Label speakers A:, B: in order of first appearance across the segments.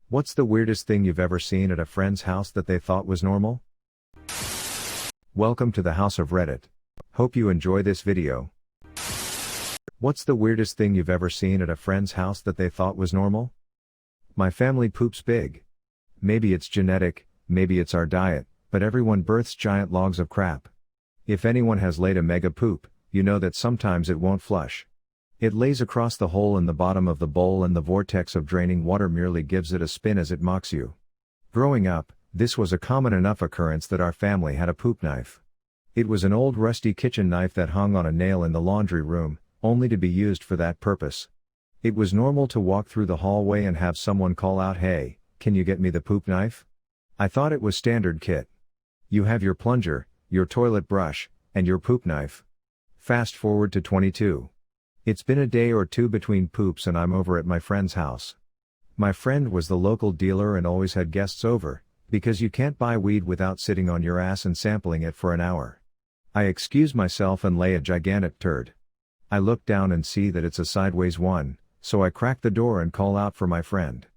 A: What's the weirdest thing you've ever seen at a friend's house that they thought was normal? Welcome to the house of Reddit. Hope you enjoy this video. What's the weirdest thing you've ever seen at a friend's house that they thought was normal? My family poops big. Maybe it's genetic, maybe it's our diet, but everyone births giant logs of crap. If anyone has laid a mega poop, you know that sometimes it won't flush. It lays across the hole in the bottom of the bowl and the vortex of draining water merely gives it a spin as it mocks you. Growing up, this was a common enough occurrence that our family had a poop knife. It was an old rusty kitchen knife that hung on a nail in the laundry room, only to be used for that purpose. It was normal to walk through the hallway and have someone call out, "Hey, can you get me the poop knife?" I thought it was standard kit. You have your plunger, your toilet brush, and your poop knife. Fast forward to 22. It's been a day or two between poops and I'm over at my friend's house. My friend was the local dealer and always had guests over, because you can't buy weed without sitting on your ass and sampling it for an hour. I excuse myself and lay a gigantic turd. I look down and see that it's a sideways one, so I crack the door and call out for my friend.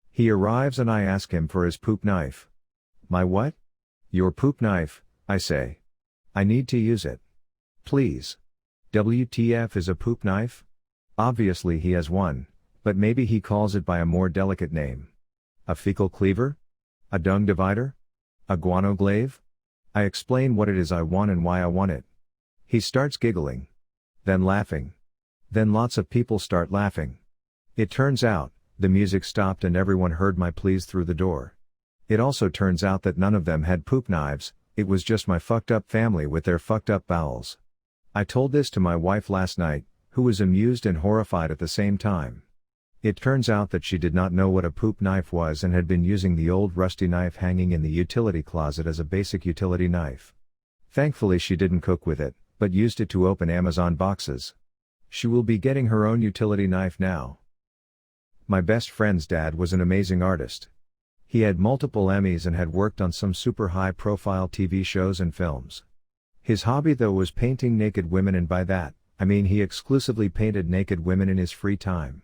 A: He arrives and I ask him for his poop knife. My what? Your poop knife, I say. I need to use it. Please. WTF is a poop knife? Obviously he has one, but maybe he calls it by a more delicate name. A fecal cleaver? A dung divider? A guano glaive? I explain what it is I want and why I want it. He starts giggling. Then laughing. Then lots of people start laughing. It turns out, the music stopped and everyone heard my pleas through the door. It also turns out that none of them had poop knives, it was just my fucked up family with their fucked up bowels. I told this to my wife last night, who was amused and horrified at the same time. It turns out that she did not know what a poop knife was and had been using the old rusty knife hanging in the utility closet as a basic utility knife. Thankfully she didn't cook with it, but used it to open Amazon boxes. She will be getting her own utility knife now. My best friend's dad was an amazing artist. He had multiple Emmys and had worked on some super high-profile TV shows and films. His hobby though was painting naked women, and by that, I mean he exclusively painted naked women in his free time.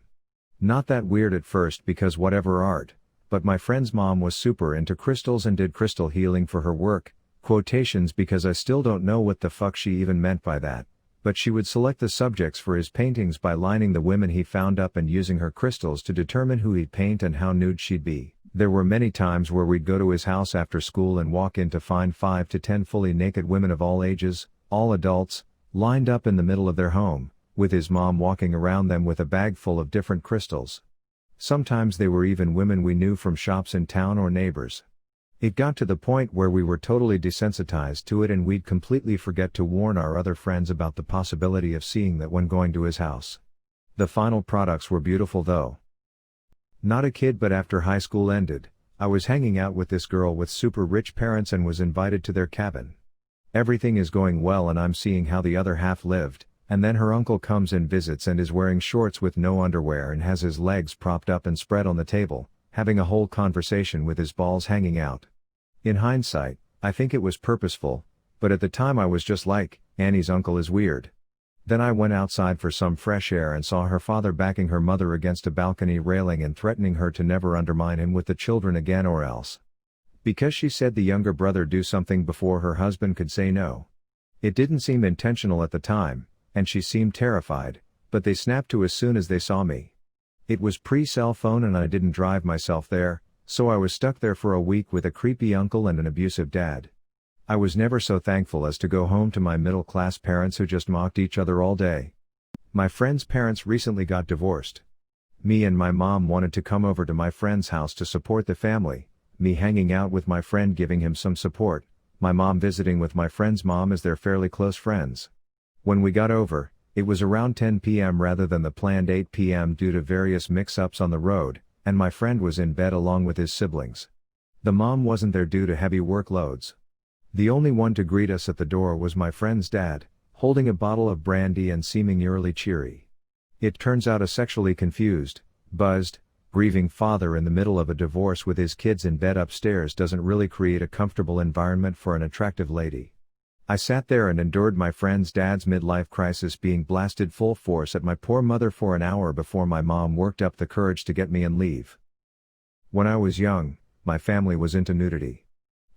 A: Not that weird at first because whatever art, but my friend's mom was super into crystals and did crystal healing for her work, quotations because I still don't know what the fuck she even meant by that, but she would select the subjects for his paintings by lining the women he found up and using her crystals to determine who he'd paint and how nude she'd be. There were many times where we'd go to his house after school and walk in to find 5 to 10 fully naked women of all ages, all adults, lined up in the middle of their home, with his mom walking around them with a bag full of different crystals. Sometimes they were even women we knew from shops in town or neighbors. It got to the point where we were totally desensitized to it and we'd completely forget to warn our other friends about the possibility of seeing that when going to his house. The final products were beautiful though. Not a kid, but after high school ended, I was hanging out with this girl with super rich parents and was invited to their cabin. Everything is going well and I'm seeing how the other half lived, and then her uncle comes and visits and is wearing shorts with no underwear and has his legs propped up and spread on the table, having a whole conversation with his balls hanging out. In hindsight, I think it was purposeful, but at the time I was just like, Annie's uncle is weird. Then I went outside for some fresh air and saw her father backing her mother against a balcony railing and threatening her to never undermine him with the children again or else. Because she said the younger brother do something before her husband could say no. It didn't seem intentional at the time, and she seemed terrified, but they snapped to as soon as they saw me. It was pre-cell phone and I didn't drive myself there, so I was stuck there for a week with a creepy uncle and an abusive dad. I was never so thankful as to go home to my middle-class parents who just mocked each other all day. My friend's parents recently got divorced. Me and my mom wanted to come over to my friend's house to support the family, me hanging out with my friend giving him some support, my mom visiting with my friend's mom as they're fairly close friends. When we got over, it was around 10 p.m. rather than the planned 8 p.m. due to various mix-ups on the road, and my friend was in bed along with his siblings. The mom wasn't there due to heavy workloads. The only one to greet us at the door was my friend's dad, holding a bottle of brandy and seeming eerily cheery. It turns out a sexually confused, buzzed, grieving father in the middle of a divorce with his kids in bed upstairs doesn't really create a comfortable environment for an attractive lady. I sat there and endured my friend's dad's midlife crisis being blasted full force at my poor mother for an hour before my mom worked up the courage to get me and leave. When I was young, my family was into nudity.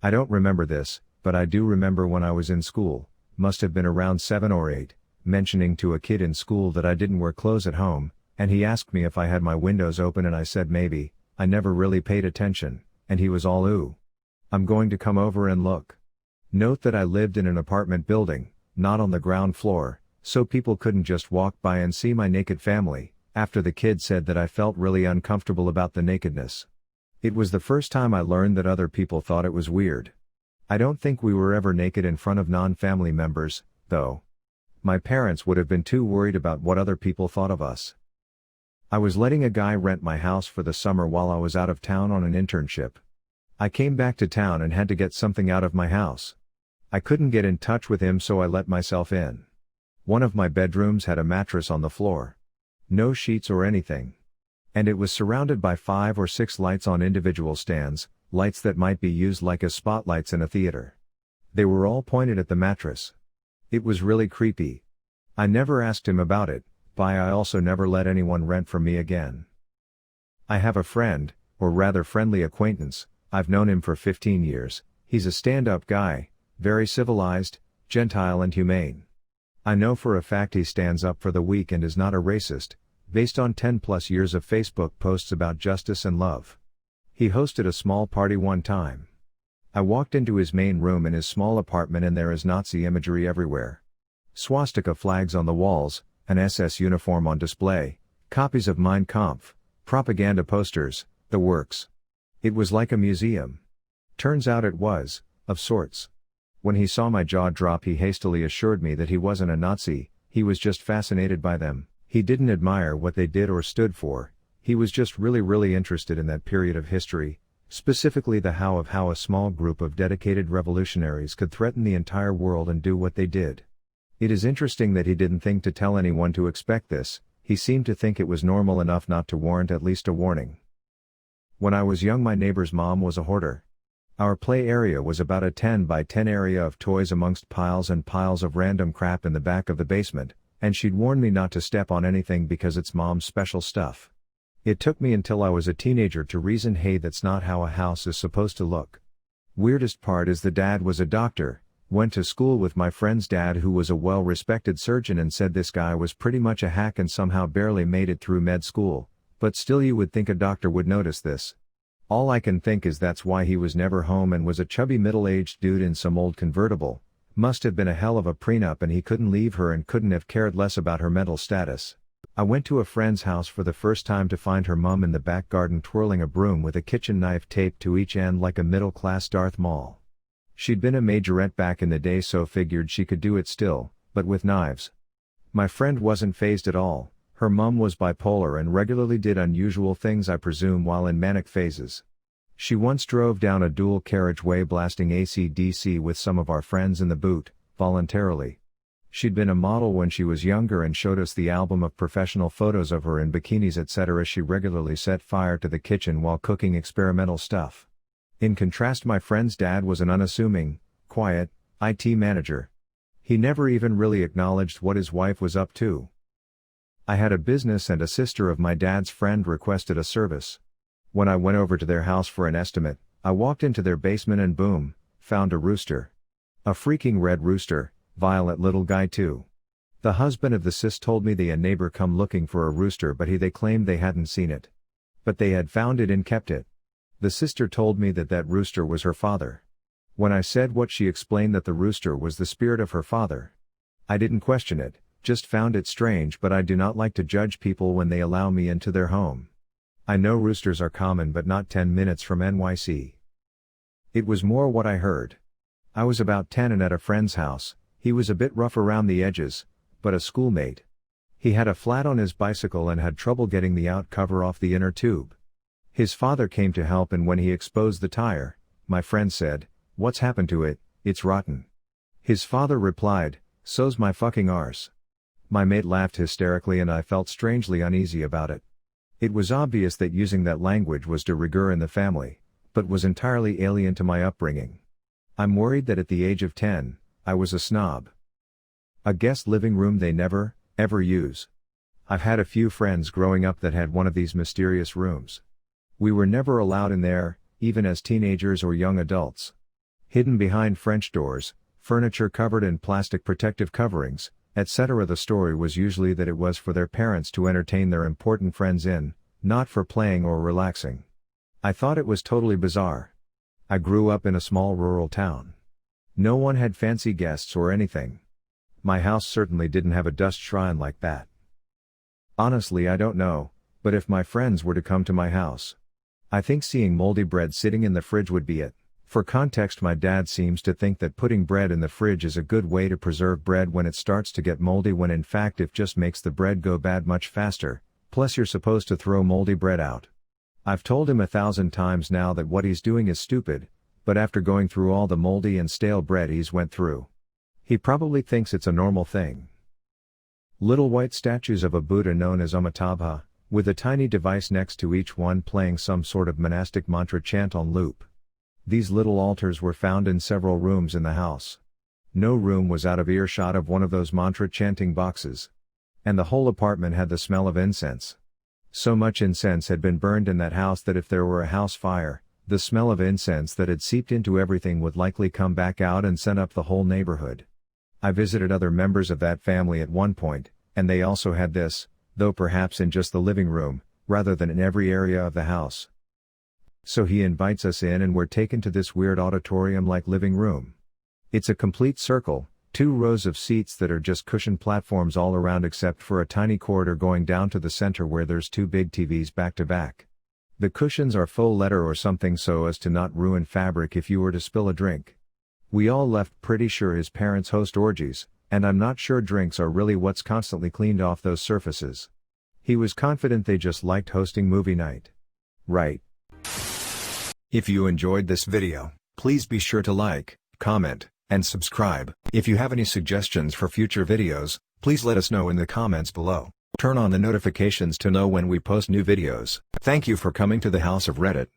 A: I don't remember this, but I do remember when I was in school, must have been around 7 or 8, mentioning to a kid in school that I didn't wear clothes at home, and he asked me if I had my windows open and I said maybe. I never really paid attention, and he was all ooh. I'm going to come over and look. Note that I lived in an apartment building, not on the ground floor, so people couldn't just walk by and see my naked family. After the kid said that, I felt really uncomfortable about the nakedness. It was the first time I learned that other people thought it was weird. I don't think we were ever naked in front of non-family members, though. My parents would have been too worried about what other people thought of us. I was letting a guy rent my house for the summer while I was out of town on an internship. I came back to town and had to get something out of my house. I couldn't get in touch with him, so I let myself in. One of my bedrooms had a mattress on the floor. No sheets or anything. And it was surrounded by 5 or 6 lights on individual stands, lights that might be used like as spotlights in a theater. They were all pointed at the mattress. It was really creepy. I never asked him about it, but I also never let anyone rent from me again. I have a friend, or rather friendly acquaintance. I've known him for 15 years, he's a stand-up guy, very civilized, gentle and humane. I know for a fact he stands up for the weak and is not a racist, based on 10+ years of Facebook posts about justice and love. He hosted a small party one time. I walked into his main room in his small apartment and there is Nazi imagery everywhere. Swastika flags on the walls, an SS uniform on display, copies of Mein Kampf, propaganda posters, the works. It was like a museum. Turns out it was, of sorts. When he saw my jaw drop, he hastily assured me that he wasn't a Nazi, he was just fascinated by them. He didn't admire what they did or stood for, he was just really interested in that period of history, specifically the how a small group of dedicated revolutionaries could threaten the entire world and do what they did. It is interesting that he didn't think to tell anyone to expect this, he seemed to think it was normal enough not to warrant at least a warning. When I was young, my neighbor's mom was a hoarder. Our play area was about a 10 by 10 area of toys amongst piles and piles of random crap in the back of the basement, and she'd warn me not to step on anything because it's mom's special stuff. It took me until I was a teenager to reason, hey, that's not how a house is supposed to look. Weirdest part is the dad was a doctor, went to school with my friend's dad who was a well-respected surgeon, and said this guy was pretty much a hack and somehow barely made it through med school, but still you would think a doctor would notice this. All I can think is that's why he was never home and was a chubby middle-aged dude in some old convertible. Must have been a hell of a prenup and he couldn't leave her and couldn't have cared less about her mental status. I went to a friend's house for the first time to find her mum in the back garden twirling a broom with a kitchen knife taped to each end like a middle-class Darth Maul. She'd been a majorette back in the day, so figured she could do it still, but with knives. My friend wasn't fazed at all. Her mum was bipolar and regularly did unusual things, I presume while in manic phases. She once drove down a dual carriageway blasting AC/DC with some of our friends in the boot, voluntarily. She'd been a model when she was younger and showed us the album of professional photos of her in bikinis etc. She regularly set fire to the kitchen while cooking experimental stuff. In contrast, my friend's dad was an unassuming, quiet, IT manager. He never even really acknowledged what his wife was up to. I had a business and a sister of my dad's friend requested a service. When I went over to their house for an estimate, I walked into their basement and boom, found a rooster. A freaking red rooster, violent little guy too. The husband of the sis told me a neighbor come looking for a rooster, but they claimed they hadn't seen it. But they had found it and kept it. The sister told me that rooster was her father. When I said what, she explained that the rooster was the spirit of her father. I didn't question it, just found it strange, but I do not like to judge people when they allow me into their home. I know roosters are common but not 10 minutes from NYC. It was more what I heard. I was about 10 and at a friend's house. He was a bit rough around the edges, but a schoolmate. He had a flat on his bicycle and had trouble getting the out cover off the inner tube. His father came to help, and when he exposed the tire, my friend said, "What's happened to it? It's rotten." His father replied, "So's my fucking arse." My mate laughed hysterically and I felt strangely uneasy about it. It was obvious that using that language was de rigueur in the family, but was entirely alien to my upbringing. I'm worried that at the age of 10, I was a snob. A guest living room they never, ever use. I've had a few friends growing up that had one of these mysterious rooms. We were never allowed in there, even as teenagers or young adults. Hidden behind French doors, furniture covered in plastic protective coverings, etc. The story was usually that it was for their parents to entertain their important friends in, not for playing or relaxing. I thought it was totally bizarre. I grew up in a small rural town. No one had fancy guests or anything. My house certainly didn't have a dust shrine like that. Honestly, I don't know, but if my friends were to come to my house, I think seeing moldy bread sitting in the fridge would be it. For context, my dad seems to think that putting bread in the fridge is a good way to preserve bread when it starts to get moldy, when in fact it just makes the bread go bad much faster, plus you're supposed to throw moldy bread out. I've told him 1,000 times now that what he's doing is stupid, but after going through all the moldy and stale bread he's went through, he probably thinks it's a normal thing. Little white statues of a Buddha known as Amitabha, with a tiny device next to each one playing some sort of monastic mantra chant on loop. These little altars were found in several rooms in the house. No room was out of earshot of one of those mantra chanting boxes. And the whole apartment had the smell of incense. So much incense had been burned in that house that if there were a house fire, the smell of incense that had seeped into everything would likely come back out and scent up the whole neighborhood. I visited other members of that family at one point, and they also had this, though perhaps in just the living room, rather than in every area of the house. So he invites us in and we're taken to this weird auditorium-like living room. It's a complete circle, 2 rows of seats that are just cushioned platforms all around except for a tiny corridor going down to the center where there's 2 big TVs back to back. The cushions are faux leather or something so as to not ruin fabric if you were to spill a drink. We all left pretty sure his parents host orgies, and I'm not sure drinks are really what's constantly cleaned off those surfaces. He was confident they just liked hosting movie night. Right. If you enjoyed this video, please be sure to like, comment, and subscribe. If you have any suggestions for future videos, please let us know in the comments below. Turn on the notifications to know when we post new videos. Thank you for coming to the House of Reddit.